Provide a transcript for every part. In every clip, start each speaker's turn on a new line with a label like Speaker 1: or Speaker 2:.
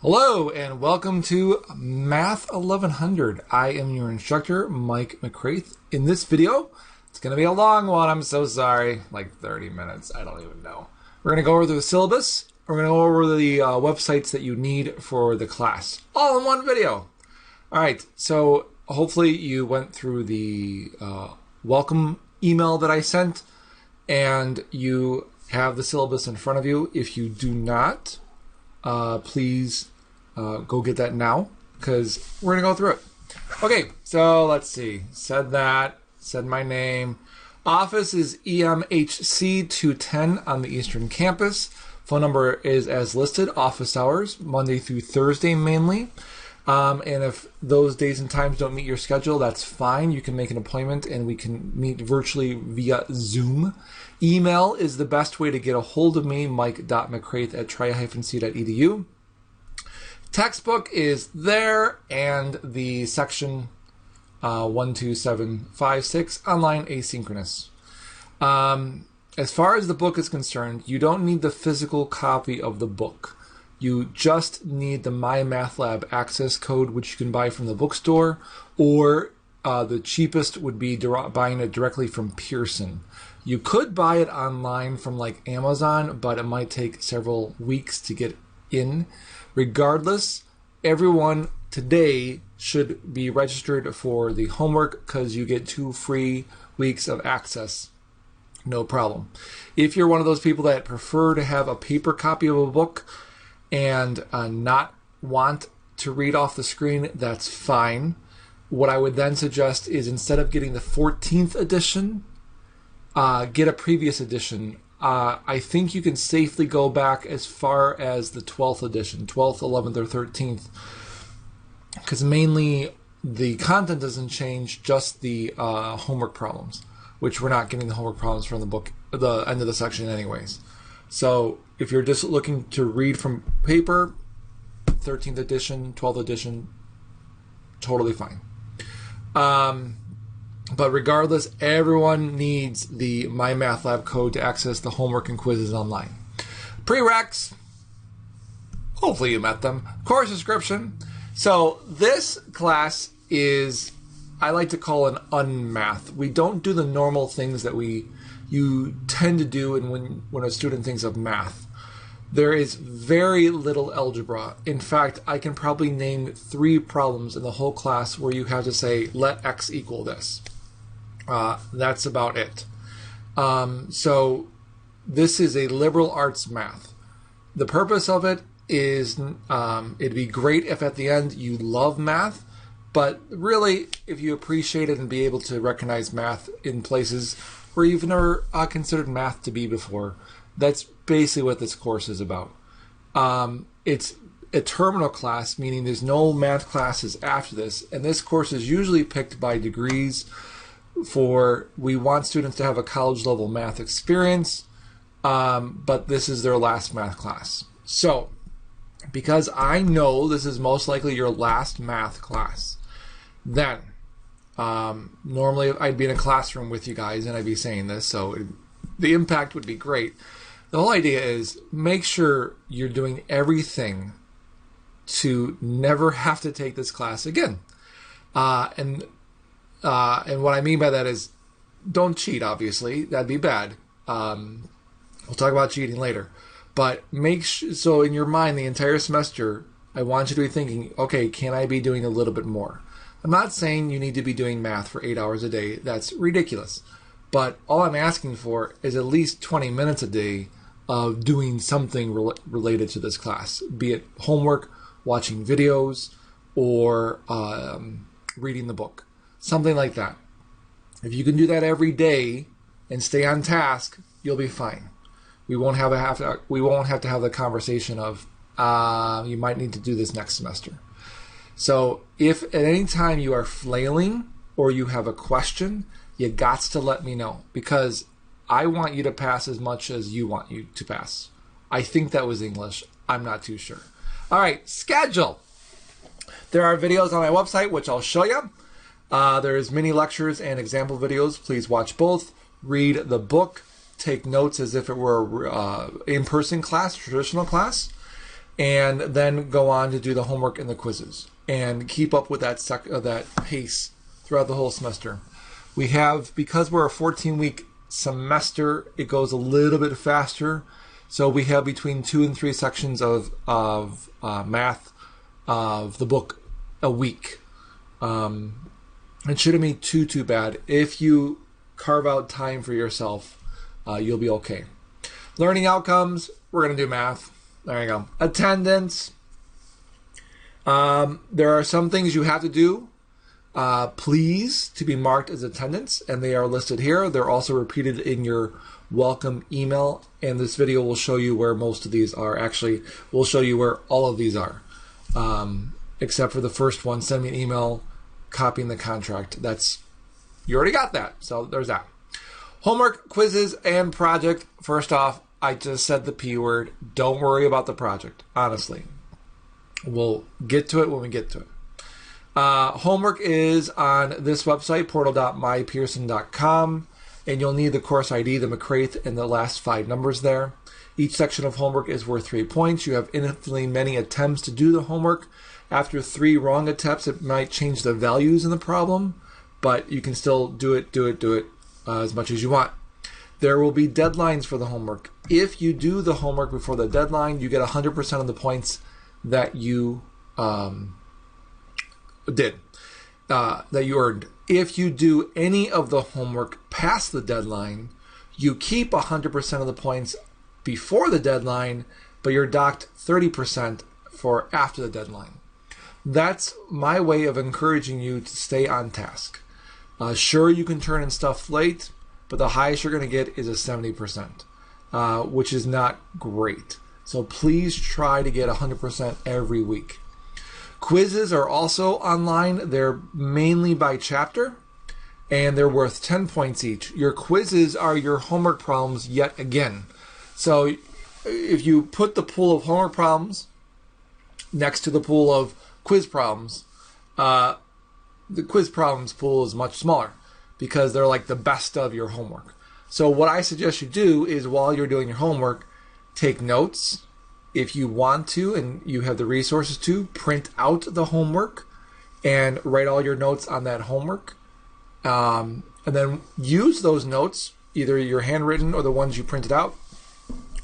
Speaker 1: Hello and welcome to Math 1100. I am your instructor, Mike McCraith. In this video, it's going to be a long one. I'm so sorry. Like 30 minutes. I don't even know. We're going to go over the syllabus. We're going to go over the websites that you need for the class. All in one video. All right. So hopefully you went through the welcome email that I sent and you have the syllabus in front of you. If you do not, please go get that now because we're gonna go through it. Okay, so let's see. Said my name. Office is EMHC 210 on the Eastern Campus. Phone number is as listed. Office hours Monday through Thursday mainly. And if those days and times don't meet your schedule, that's fine. You can make an appointment and we can meet virtually via Zoom. Email is the best way to get a hold of me, mike.mccraith@tri-c.edu. Textbook is there, and the section 12756, online asynchronous. As far as the book is concerned, you don't need the physical copy of the book. You just need the MyMathLab access code, which you can buy from the bookstore, or the cheapest would be buying it directly from Pearson. You could buy it online from like Amazon, but it might take several weeks to get in. Regardless, everyone today should be registered for the homework because you get 2 free weeks of access. No problem. If you're one of those people that prefer to have a paper copy of a book and not want to read off the screen, that's fine. What I would then suggest is instead of getting the 14th edition, get a previous edition. I think you can safely go back as far as the 12th edition, 12th, 11th, or 13th, because mainly the content doesn't change, just the homework problems, which we're not getting the homework problems from the book, the end of the section anyways. So if you're just looking to read from paper, 13th edition, 12th edition, totally fine. But regardless, everyone needs the MyMathLab code to access the homework and quizzes online. Prereqs, hopefully you met them. Course description. So this class is, I like to call an unmath. We don't do the normal things that you tend to do and when a student thinks of math. There is very little algebra. In fact, I can probably name 3 problems in the whole class where you have to say, let x equal this. That's about it. So this is a liberal arts math. The purpose of it is it'd be great if at the end you love math, but really if you appreciate it and be able to recognize math in places where you've never considered math to be before. That's basically what this course is about. It's a terminal class, meaning there's no math classes after this, and this course is usually picked by degrees. We want students to have a college level math experience, but this is their last math class. So, because I know this is most likely your last math class, then normally I'd be in a classroom with you guys and I'd be saying this, so the impact would be great. The whole idea is make sure you're doing everything to never have to take this class again. And what I mean by that is don't cheat, obviously. That'd be bad. We'll talk about cheating later. But so in your mind, the entire semester, I want you to be thinking, okay, can I be doing a little bit more? I'm not saying you need to be doing math for 8 hours a day. That's ridiculous. But all I'm asking for is at least 20 minutes a day of doing something related to this class, be it homework, watching videos, or reading the book. Something like that. If you can do that every day and stay on task, you'll be fine. We won't have to have the conversation of you might need to do this next semester. So if at any time you are flailing or you have a question, you got to let me know, because I want you to pass as much as you want you to pass. I think that was English. I'm not too sure. All right, schedule. There are videos on my website, which I'll show you. There's mini lectures and example videos. Please watch both. Read the book. Take notes as if it were in-person class, traditional class. and then go on to do the homework and the quizzes, and keep up with that pace throughout the whole semester. We have, because we're a 14-week semester, it goes a little bit faster. So we have between 2 and 3 sections of math of the book a week. It shouldn't be too bad. If you carve out time for yourself, you'll be okay. Learning outcomes, we're going to do math. There you go. Attendance. There are some things you have to do, please, to be marked as attendance, and they are listed here. They're also repeated in your welcome email, and this video will show you where most of these are. Actually, we'll show you where all of these are, except for the first one. Send me an email copying the contract. You already got that, so there's that. Homework, quizzes, and project. First off, I just said the P word. Don't worry about the project, honestly. We'll get to it when we get to it. Homework is on this website, portal.mypearson.com, and you'll need the course ID, the McCraith, and the last 5 numbers there. Each section of homework is worth 3 points. You have infinitely many attempts to do the homework. After 3 wrong attempts, it might change the values in the problem, but you can still do it as much as you want. There will be deadlines for the homework. If you do the homework before the deadline, you get 100% of the points that you that you earned. If you do any of the homework past the deadline, you keep 100% of the points before the deadline, but you're docked 30% for after the deadline. That's my way of encouraging you to stay on task. Sure, you can turn in stuff late, but the highest you're going to get is a 70%, which is not great. So please try to get 100% every week. Quizzes are also online. They're mainly by chapter, and they're worth 10 points each. Your quizzes are your homework problems yet again. So if you put the pool of homework problems next to the pool of quiz problems, the quiz problems pool is much smaller because they're like the best of your homework. So what I suggest you do is, while you're doing your homework, take notes. If you want to and you have the resources to, print out the homework and write all your notes on that homework. And then use those notes, either your handwritten or the ones you printed out,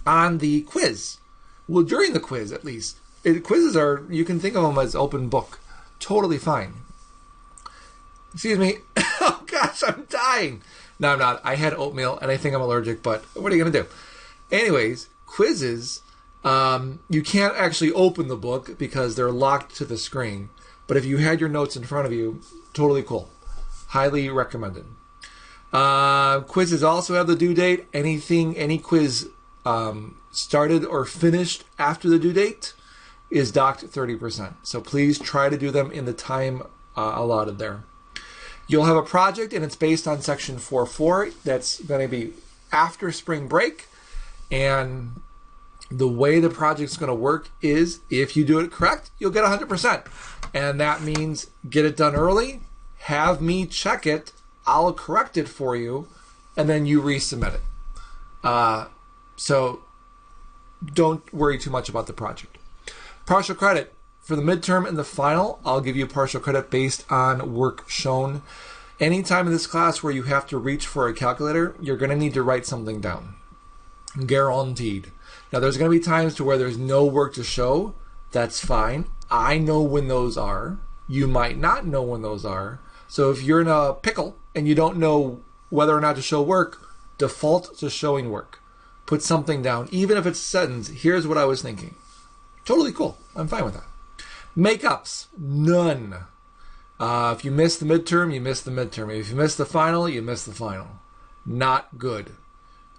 Speaker 1: on the quiz. Well, during the quiz, at least. Quizzes are, you can think of them as open book. Totally fine. Excuse me. Oh gosh, I'm dying. No, I'm not. I had oatmeal and I think I'm allergic, but what are you going to do? Anyways, quizzes, you can't actually open the book because they're locked to the screen. But if you had your notes in front of you, totally cool. Highly recommended. Quizzes also have the due date. Any quiz started or finished after the due date is docked 30%. So please try to do them in the time allotted there. You'll have a project, and it's based on section 4.4. That's going to be after spring break. And the way the project's going to work is, if you do it correct, you'll get 100%. And that means get it done early, have me check it, I'll correct it for you, and then you resubmit it. So don't worry too much about the project. Partial credit. For the midterm and the final, I'll give you partial credit based on work shown. Anytime in this class where you have to reach for a calculator, you're going to need to write something down. Guaranteed. Now, there's going to be times to where there's no work to show. That's fine. I know when those are. You might not know when those are. So if you're in a pickle and you don't know whether or not to show work, default to showing work. Put something down. Even if it's a sentence, here's what I was thinking. Totally cool. I'm fine with that. Makeups, none. If you miss the midterm, you miss the midterm. If you miss the final, you miss the final. Not good.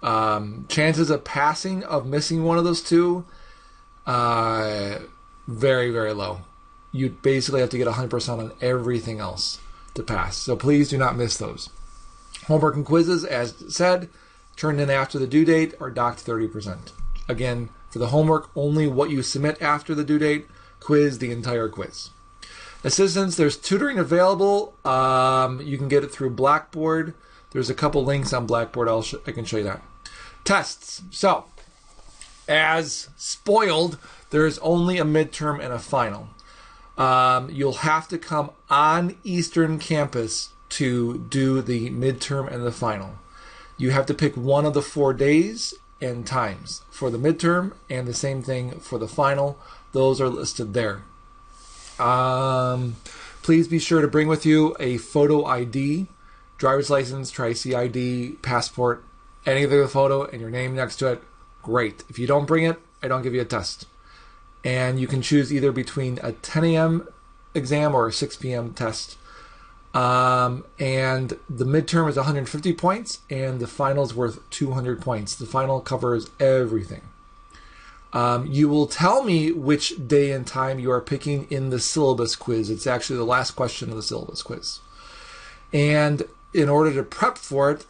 Speaker 1: Chances of passing, of missing one of those two, very, very low. You basically have to get 100% on everything else to pass. So please do not miss those. Homework and quizzes, as said, turned in after the due date are docked 30%. Again, for the homework, only what you submit after the due date. Quiz, the entire quiz. Assistance, there's tutoring available. You can get it through Blackboard. There's a couple links on Blackboard. I can show you that. Tests. So, as spoiled, There is only a midterm and a final. You'll have to come on Eastern Campus to do the midterm and the final. You have to pick one of the 4 days and times for the midterm, and the same thing for the final. Those are listed there. Please be sure to bring with you a photo ID, driver's license, Tri-C ID, passport, any other photo, and your name next to it. Great. If you don't bring it, I don't give you a test. And you can choose either between a 10 a.m. exam or a 6 p.m. test. And the midterm is 150 points, and the final is worth 200 points. The final covers everything. You will tell me which day and time you are picking in the syllabus quiz. It's actually the last question of the syllabus quiz. And in order to prep for it,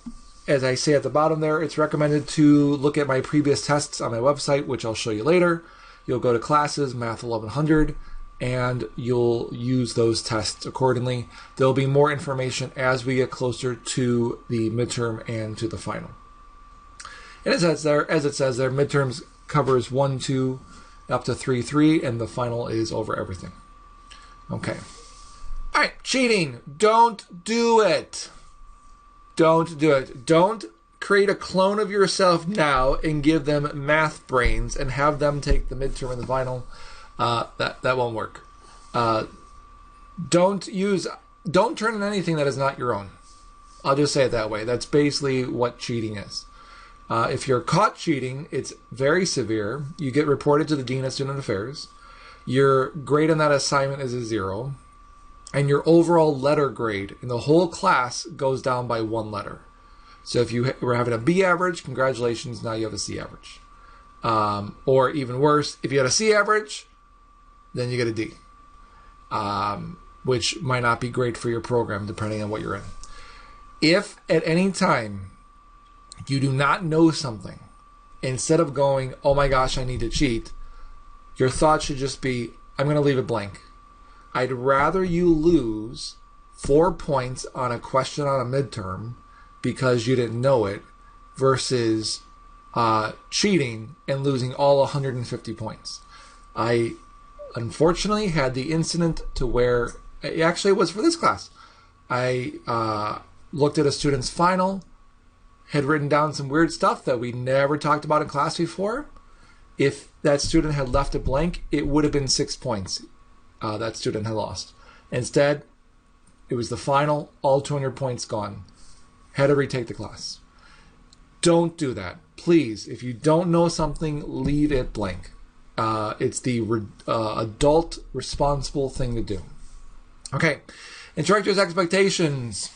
Speaker 1: as I say at the bottom there, it's recommended to look at my previous tests on my website, which I'll show you later. You'll go to classes, Math 1100, and you'll use those tests accordingly. There'll be more information as we get closer to the midterm and to the final. And as it says there, midterms covers 1, 2, up to 3, 3, and the final is over everything. Okay. All right, cheating. Don't do it. Don't do it. Don't create a clone of yourself now and give them math brains and have them take the midterm and the final. That won't work. Don't turn in anything that is not your own. I'll just say it that way. That's basically what cheating is. If you're caught cheating, it's very severe. You get reported to the Dean of Student Affairs. Your grade on that assignment is a 0. And your overall letter grade in the whole class goes down by 1 letter. So if you were having a B average, congratulations, now you have a C average. Or even worse, if you had a C average, then you get a D. Which might not be great for your program, depending on what you're in. If at any time you do not know something, instead of going, oh my gosh, I need to cheat, your thought should just be, I'm going to leave it blank. I'd rather you lose 4 points on a question on a midterm because you didn't know it versus cheating and losing all 150 points. I unfortunately had the incident to where, actually it was for this class. I looked at a student's final, had written down some weird stuff that we never talked about in class before. If that student had left it blank, it would have been 6 points. That student had lost. Instead, it was the final, all 200 points gone. Had to retake the class. Don't do that. Please, if you don't know something, leave it blank. It's the adult, responsible thing to do. Okay, instructors' expectations.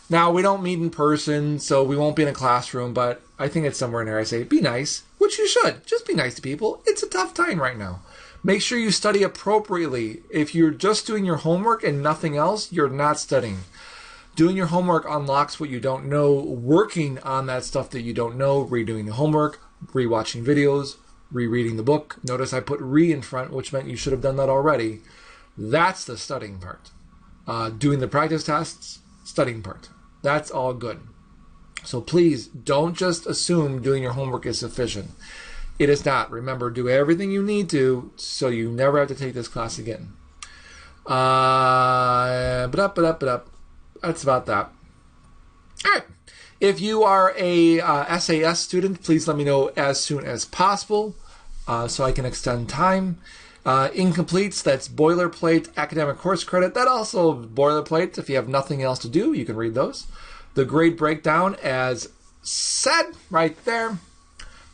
Speaker 1: Now, we don't meet in person, so we won't be in a classroom, but I think it's somewhere in there I say, be nice, which you should. Just be nice to people. It's a tough time right now. Make sure you study appropriately. If you're just doing your homework and nothing else, you're not studying. Doing your homework unlocks what you don't know. Working on that stuff that you don't know, redoing the homework, rewatching videos, rereading the book. Notice I put re in front, which meant you should have done that already. That's the studying part. Doing the practice tests, studying part. That's all good. So please don't just assume doing your homework is sufficient. It is not. Remember, do everything you need to so you never have to take this class again. That's about that. All right. If you are a SAS student, please let me know as soon as possible so I can extend time. Incompletes, that's boilerplate academic course credit. That also boilerplate. If you have nothing else to do, you can read those. The grade breakdown, as said right there.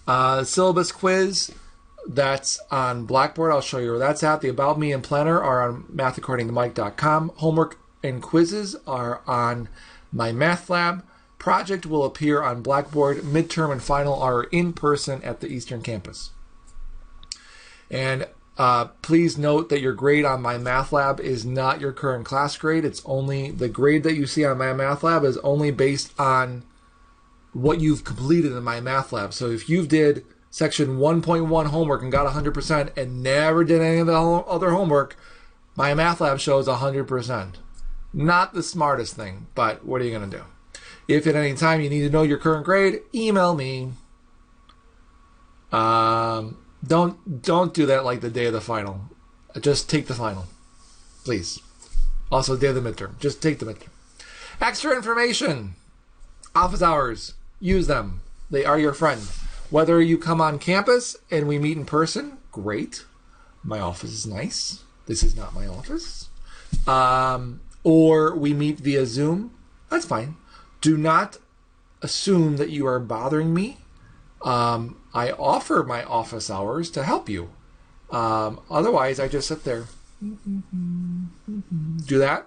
Speaker 1: Syllabus quiz, that's on Blackboard. I'll show you where that's at. The About Me and Planner are on mathaccordingtomike.com. Homework and quizzes are on my Math Lab. Project will appear on Blackboard. Midterm and final are in person at the Eastern Campus. And please note that your grade on my Math Lab is not your current class grade. It's only the grade that you see on my Math Lab is only based on what you've completed in my Math Lab. So if you did section 1.1 homework and got 100% and never did any of the other homework, my Math Lab shows 100%. Not the smartest thing, but what are you going to do? If at any time you need to know your current grade, email me. Don't do that like the day of the final. Just take the final, please. Also, day of the midterm. Just take the midterm. Extra information. Office hours. Use them. They are your friend. Whether you come on campus and we meet in person, great. My office is nice. This is not my office. Or we meet via Zoom, that's fine. Do not assume that you are bothering me. I offer my office hours to help you. Otherwise, I just sit there. Do that.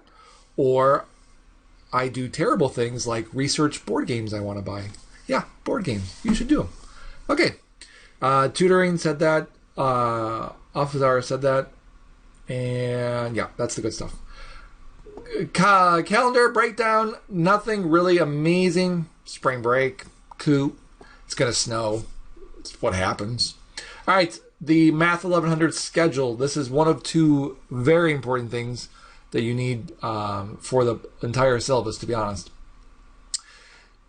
Speaker 1: Or I do terrible things like research board games I want to buy. Yeah, board games. You should do them. Okay. Tutoring said that. Office hours said that. And yeah, that's the good stuff. Calendar breakdown. Nothing really amazing. Spring break. Coop. It's going to snow. It's what happens. All right. The Math 1100 schedule. This is one of two very important things that you need for the entire syllabus, to be honest.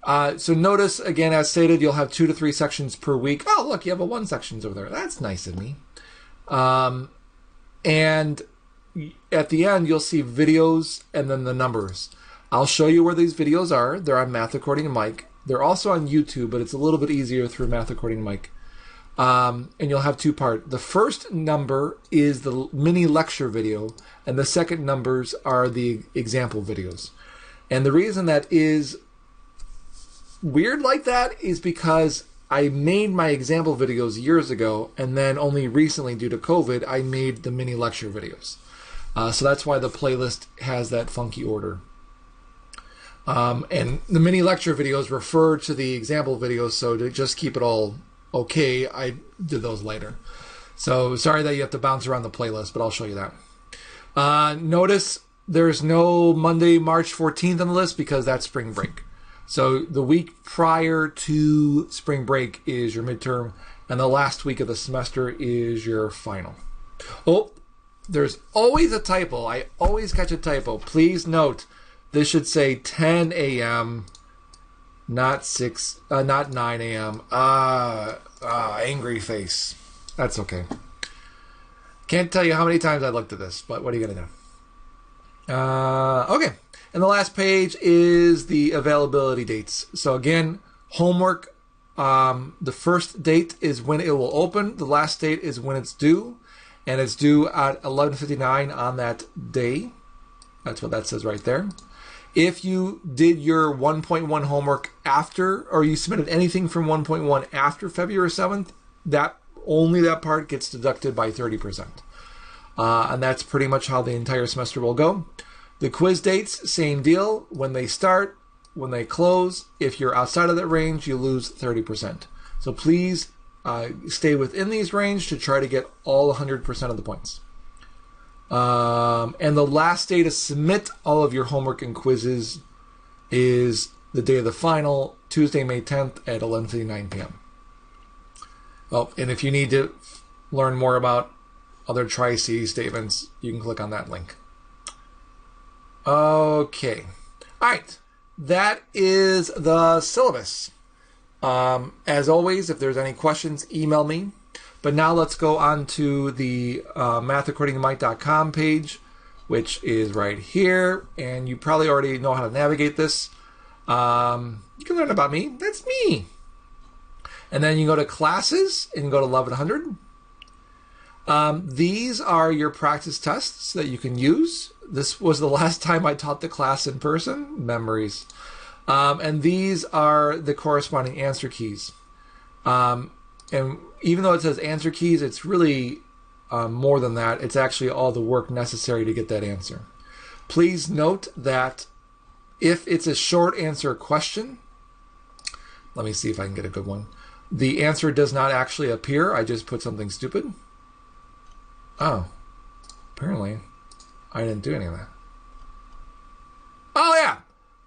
Speaker 1: So notice, again, as stated, you'll have 2 to 3 sections per week. Oh, look, you have a 1 sections over there. That's nice of me. And at the end, you'll see videos and then the numbers. I'll show you where these videos are. They're on Math According to Mike. They're also on YouTube, but it's a little bit easier through Math According to Mike. And you'll have 2 parts. The first number is the mini lecture video, and the second numbers are the example videos. And the reason that is weird like that is because I made my example videos years ago, and then only recently, due to COVID, I made the mini lecture videos. So that's why the playlist has that funky order. And the mini lecture videos refer to the example videos, so to just keep it all okay, I did those later. So sorry that you have to bounce around the playlist, but I'll show you that. Notice there's no Monday, March 14th on the list because that's spring break. So the week prior to spring break is your midterm, and the last week of the semester is your final. Oh, there's always a typo. I always catch a typo. Please note, this should say 10 a.m., not 9 a.m. Angry face. That's okay. Can't tell you how many times I looked at this, but what are you going to do? Okay. And the last page is the availability dates. So again, homework, the first date is when it will open. The last date is when it's due. And it's due at 11:59 on that day. That's what that says right there. If you did your 1.1 homework after, or you submitted anything from 1.1 after February 7th, only that part gets deducted by 30%. And that's pretty much how the entire semester will go. The quiz dates, same deal. When they start, when they close, if you're outside of that range, you lose 30%. So please stay within these range to try to get all 100% of the points. And the last day to submit all of your homework and quizzes is the day of the final, Tuesday, May 10th at 11:59 p.m. Oh, and if you need to learn more about other Tri-C statements, you can click on that link. Okay. All right. That is the syllabus. As always, if there's any questions, email me. But now let's go on to the mathaccordingtomike.com page, which is right here. And you probably already know how to navigate this. You can learn about me. That's me. And then you go to classes and you go to 1100. These are your practice tests that you can use. This was the last time I taught the class in person. Memories. And these are the corresponding answer keys. And even though it says answer keys, it's really more than that. It's actually all the work necessary to get that answer. Please note that if it's a short answer question, let me see if I can get a good one. The answer does not actually appear. I just put something stupid. Oh, apparently I didn't do any of that. Oh, yeah.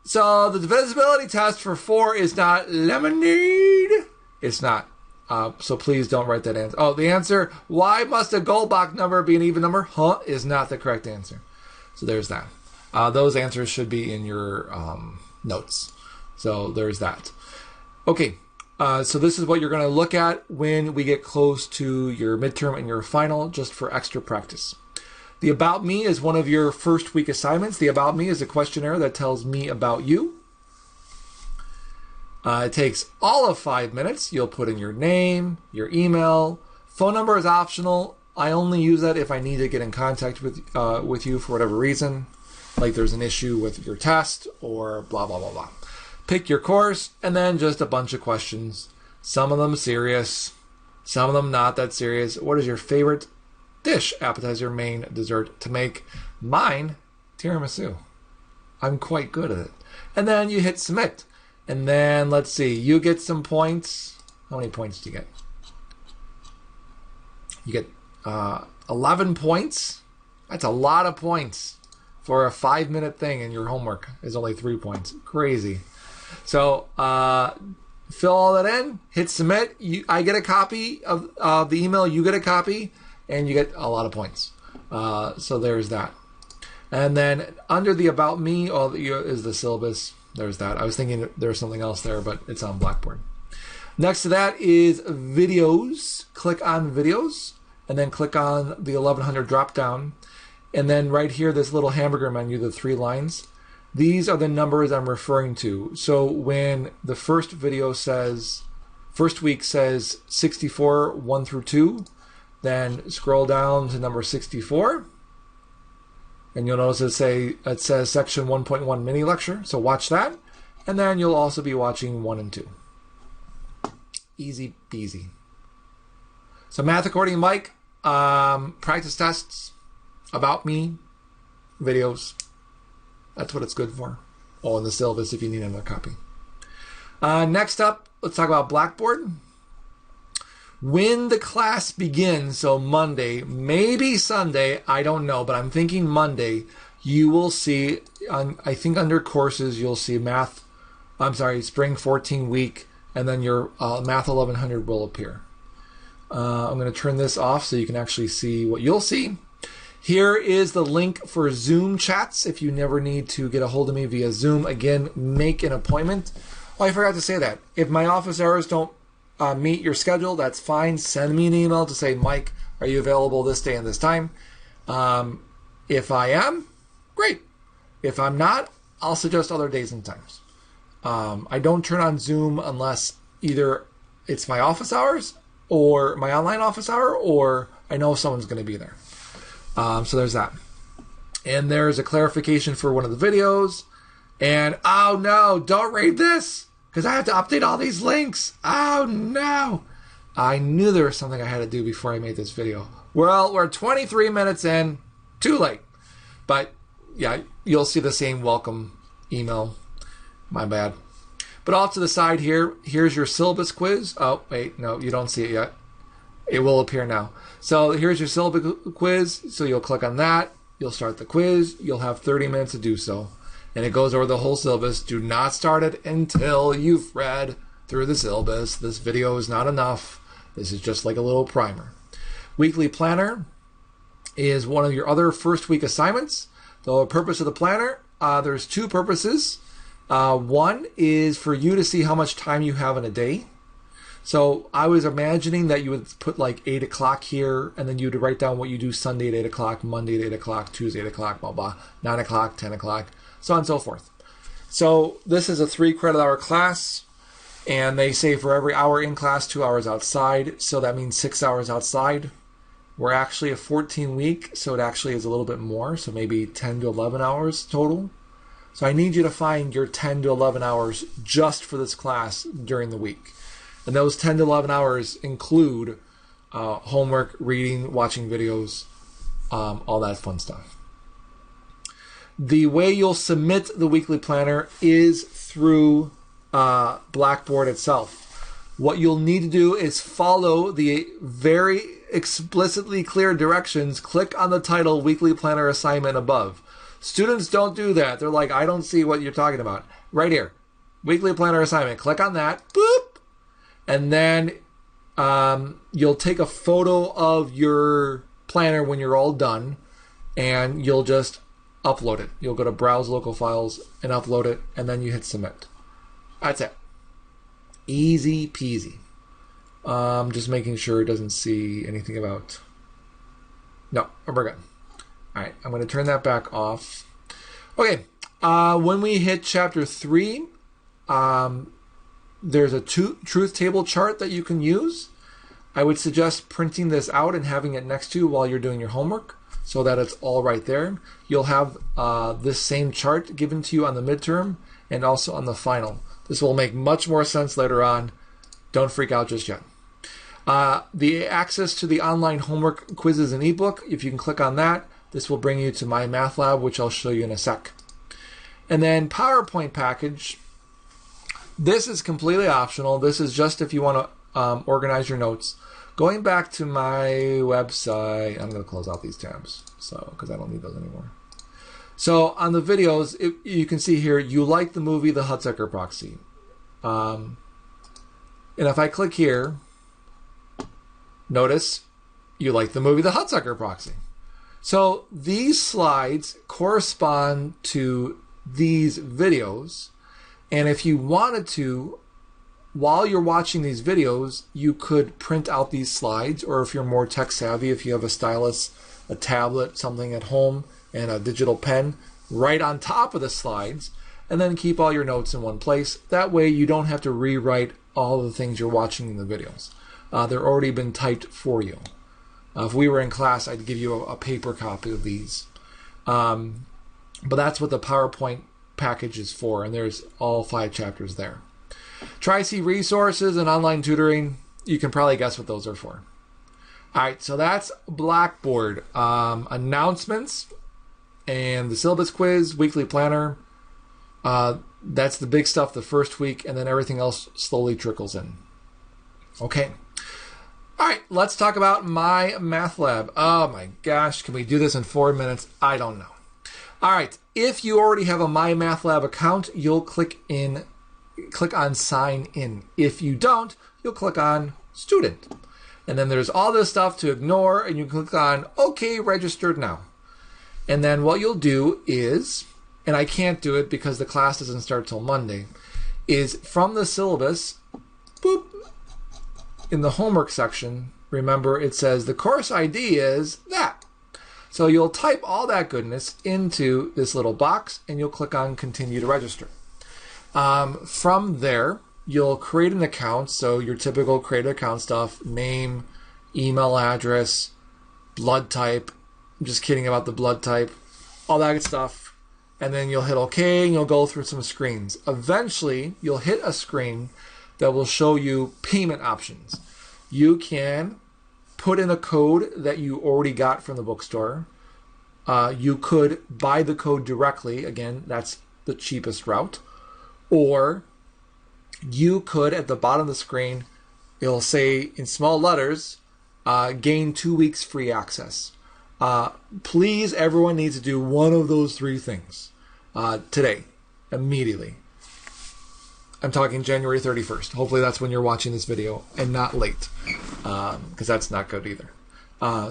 Speaker 1: So the divisibility test for 4 is not lemonade. It's not. So please don't write that answer. Oh, the answer, why must a Goldbach number be an even number? Is not the correct answer. So there's that. Those answers should be in your notes. So there's that. Okay. So this is what you're going to look at when we get close to your midterm and your final, just for extra practice. The About Me is one of your first week assignments. The About Me is a questionnaire that tells me about you. It takes all of 5 minutes. You'll put in your name, your email. Phone number is optional. I only use that if I need to get in contact with you for whatever reason, like there's an issue with your test or blah, blah, blah, blah. Pick your course, and then just a bunch of questions. Some of them serious, some of them not that serious. What is your favorite dish, appetizer, main, dessert to make? Mine, tiramisu. I'm quite good at it. And then you hit submit. And then, let's see, you get some points. How many points do you get? You get 11 points. That's a lot of points for a 5-minute thing, and your homework is only 3 points. Crazy. So fill all that in, hit submit. I get a copy of the email, you get a copy, and you get a lot of points. So there's that. And then under the About Me is the syllabus. There's that. I was thinking there's something else there, but it's on Blackboard. Next to that is videos. Click on videos, and then click on the 1100 drop down. And then right here, this little hamburger menu, the 3 lines. These are the numbers I'm referring to. So when the first video says, first week says 64, 1 through 2, then scroll down to number 64. And you'll notice it says section 1.1 mini lecture. So watch that. And then you'll also be watching 1 and 2. Easy peasy. So math according Mike, practice tests, About Me, videos. That's what it's good for. Oh, and the syllabus if you need another copy. Next up, let's talk about Blackboard. When the class begins, so Monday, maybe Sunday, I don't know, but I'm thinking Monday, you will see, I think under courses, you'll see spring 14 week, and then your Math 1100 will appear. I'm going to turn this off so you can actually see what you'll see. Here is the link for Zoom chats if you never need to get a hold of me via Zoom. Again, make an appointment. Oh, I forgot to say that. If my office hours don't meet your schedule, that's fine. Send me an email to say, Mike, are you available this day and this time? If I am, great. If I'm not, I'll suggest other days and times. I don't turn on Zoom unless either it's my office hours or my online office hour, or I know someone's going to be there. So there's that. And there's a clarification for one of the videos. And, oh no, don't read this, because I have to update all these links. Oh no. I knew there was something I had to do before I made this video. Well, we're 23 minutes in. Too late. But, yeah, you'll see the same welcome email. My bad. But off to the side here, here's your syllabus quiz. Oh, wait, no, you don't see it yet. It will appear now. So here's your syllabus quiz. So you'll click on that. You'll start the quiz. You'll have 30 minutes to do so. And it goes over the whole syllabus. Do not start it until you've read through the syllabus. This video is not enough. This is just like a little primer. Weekly planner is one of your other first week assignments. The purpose of the planner, there's 2 purposes. One is for you to see how much time you have in a day. So I was imagining that you would put like 8 o'clock here, and then you'd write down what you do Sunday at 8 o'clock, Monday at 8 o'clock, Tuesday at 8 o'clock, blah, blah, 9 o'clock, 10 o'clock, so on and so forth. So this is a 3 credit hour class, and they say for every hour in class, 2 hours outside. So that means 6 hours outside. We're actually a 14 week, so it actually is a little bit more. So maybe 10 to 11 hours total. So I need you to find your 10 to 11 hours just for this class during the week. And those 10 to 11 hours include homework, reading, watching videos, all that fun stuff. The way you'll submit the weekly planner is through Blackboard itself. What you'll need to do is follow the very explicitly clear directions. Click on the title Weekly Planner Assignment above. Students don't do that. They're like, I don't see what you're talking about. Right here, Weekly Planner Assignment. Click on that. Boop. And then you'll take a photo of your planner when you're all done, and you'll just upload it. You'll go to Browse Local Files and upload it, and then you hit Submit. That's it. Easy peasy. Just making sure it doesn't see anything about... No, we're good. All right, I'm going to turn that back off. Okay, when we hit chapter 3, there's a truth table chart that you can use. I would suggest printing this out and having it next to you while you're doing your homework so that it's all right there. You'll have this same chart given to you on the midterm and also on the final. This will make much more sense later on. Don't freak out just yet. The access to the online homework quizzes and ebook, if you can click on that, this will bring you to my math lab, which I'll show you in a sec. And then PowerPoint package. This is completely optional. This is just if you want to organize your notes. Going back to my website, I'm going to close out these tabs because I don't need those anymore. So on the videos, you can see here, you like the movie The Hudsucker Proxy. And if I click here, notice you like the movie The Hudsucker Proxy. So these slides correspond to these videos. And if you wanted to, while you're watching these videos, you could print out these slides, or if you're more tech savvy, if you have a stylus, a tablet, something at home, and a digital pen, right on top of the slides, and then keep all your notes in one place. That way you don't have to rewrite all the things you're watching in the videos. They're already been typed for you. If we were in class, I'd give you a paper copy of these. But that's what the PowerPoint package is for, and there's all 5 chapters there. Tri-C resources and online tutoring, you can probably guess what those are for. All right, so that's Blackboard. Announcements and the syllabus quiz, weekly planner. That's the big stuff the first week, and then everything else slowly trickles in. Okay. All right, let's talk about my math lab. Oh my gosh, can we do this in 4 minutes? I don't know. All right, if you already have a My Math Lab account, you'll click on Sign In. If you don't, you'll click on Student. And then there's all this stuff to ignore, and you click on OK, Registered Now. And then what you'll do is, and I can't do it because the class doesn't start till Monday, is from the syllabus, boop, in the homework section, remember it says the course ID is that. So you'll type all that goodness into this little box and you'll click on Continue to Register. From there, you'll create an account. So your typical create an account stuff, name, email address, blood type. I'm just kidding about the blood type, all that good stuff. And then you'll hit OK and you'll go through some screens. Eventually, you'll hit a screen that will show you payment options. You can put in a code that you already got from the bookstore. You could buy the code directly. Again, that's the cheapest route. Or you could, at the bottom of the screen, it'll say in small letters, gain 2 weeks free access. Please, everyone needs to do one of those 3 things today, immediately. I'm talking January 31st. Hopefully that's when you're watching this video and not late, because that's not good either.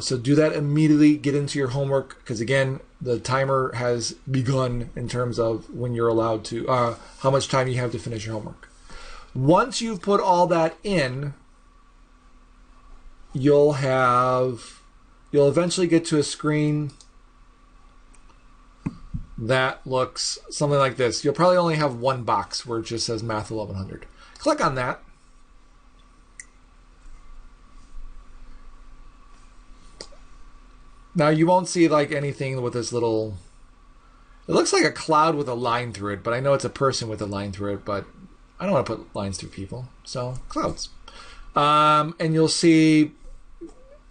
Speaker 1: So do that immediately. Get into your homework, because again, the timer has begun in terms of when you're allowed to, how much time you have to finish your homework. Once you've put all that in, you'll eventually get to a screen that looks something like this. You'll probably only have one box where it just says Math 1100. Click on that. Now you won't see like anything with this little, it looks like a cloud with a line through it, but I know it's a person with a line through it, but I don't want to put lines through people, so clouds. And you'll see,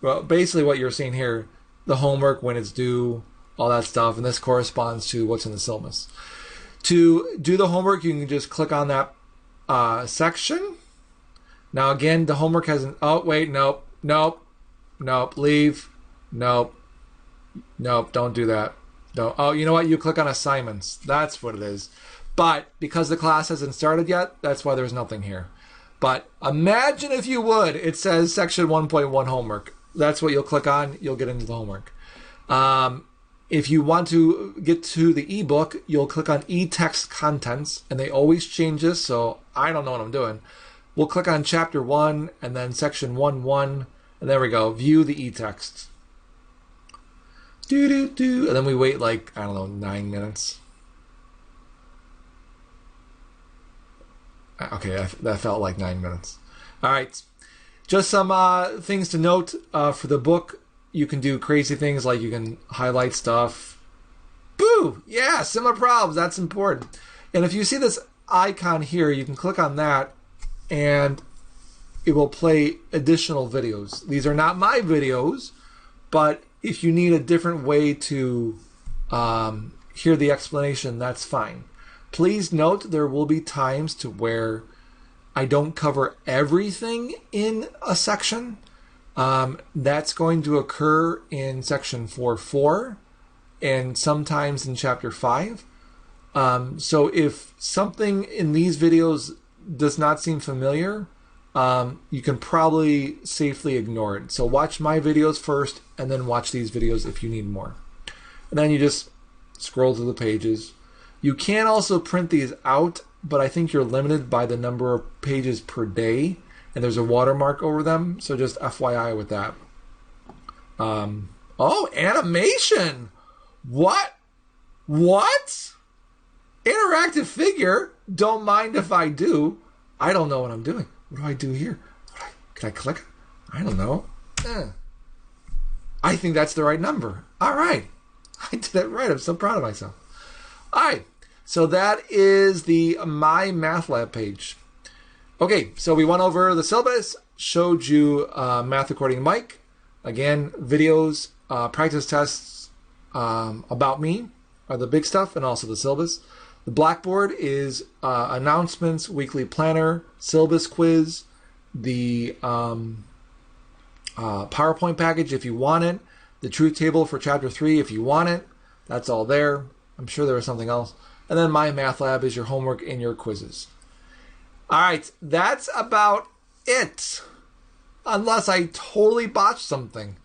Speaker 1: well, basically what you're seeing here, the homework, when it's due, all that stuff, and this corresponds to what's in the syllabus. To do the homework, you can just click on that section. Now again, the homework has an, oh wait, nope, leave, nope, don't do that. Don't. Oh, you know what? You click on assignments. That's what it is. But because the class hasn't started yet, that's why there's nothing here. But imagine if you would, it says section 1.1 homework. That's what you'll click on. You'll get into the homework. If you want to get to the ebook, you'll click on e-text contents, and they always change this, so I don't know what I'm doing. We'll click on chapter 1 and then section 1.1, and there we go. View the e-text. And then we wait like, I don't know, 9 minutes. Okay, that felt like 9 minutes. All right. Just some things to note for the book. You can do crazy things like you can highlight stuff. Boo! Yeah, similar problems. That's important. And if you see this icon here, you can click on that and it will play additional videos. These are not my videos, but if you need a different way to hear the explanation, that's fine. Please note there will be times to where I don't cover everything in a section. That's going to occur in section 4.4 and sometimes in chapter 5. So if something in these videos does not seem familiar, you can probably safely ignore it. So watch my videos first and then watch these videos if you need more. And then you just scroll through the pages. You can also print these out, but I think you're limited by the number of pages per day, and there's a watermark over them, so just FYI with that. Oh, animation! What? Interactive figure? Don't mind if I do. I don't know what I'm doing. What do I do here? Can I click? I don't know. I think that's the right number. All right. I did it right. I'm so proud of myself. All right. So that is the My Math Lab page. Okay. So we went over the syllabus, showed you Math Recording Mike. Again, videos, practice tests about me are the big stuff, and also the syllabus. The Blackboard is announcements, weekly planner, syllabus quiz, the PowerPoint package if you want it, the truth table for chapter 3 if you want it. That's all there. I'm sure there was something else. And then My Math Lab is your homework and your quizzes. All right, that's about it. Unless I totally botched something.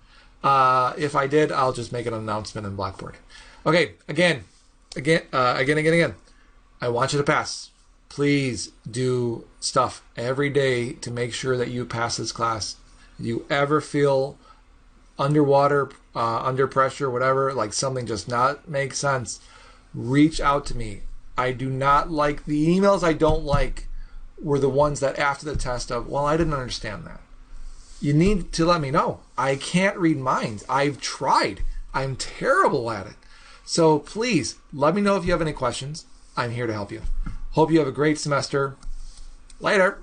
Speaker 1: If I did, I'll just make an announcement in Blackboard. Okay, again. I want you to pass. Please do stuff every day to make sure that you pass this class. If you ever feel underwater, under pressure, whatever, like something just not makes sense, reach out to me. I do not like the emails I don't like were the ones that after the test of, well, I didn't understand that. You need to let me know. I can't read minds. I've tried. I'm terrible at it. So please let me know if you have any questions. I'm here to help you. Hope you have a great semester. Later.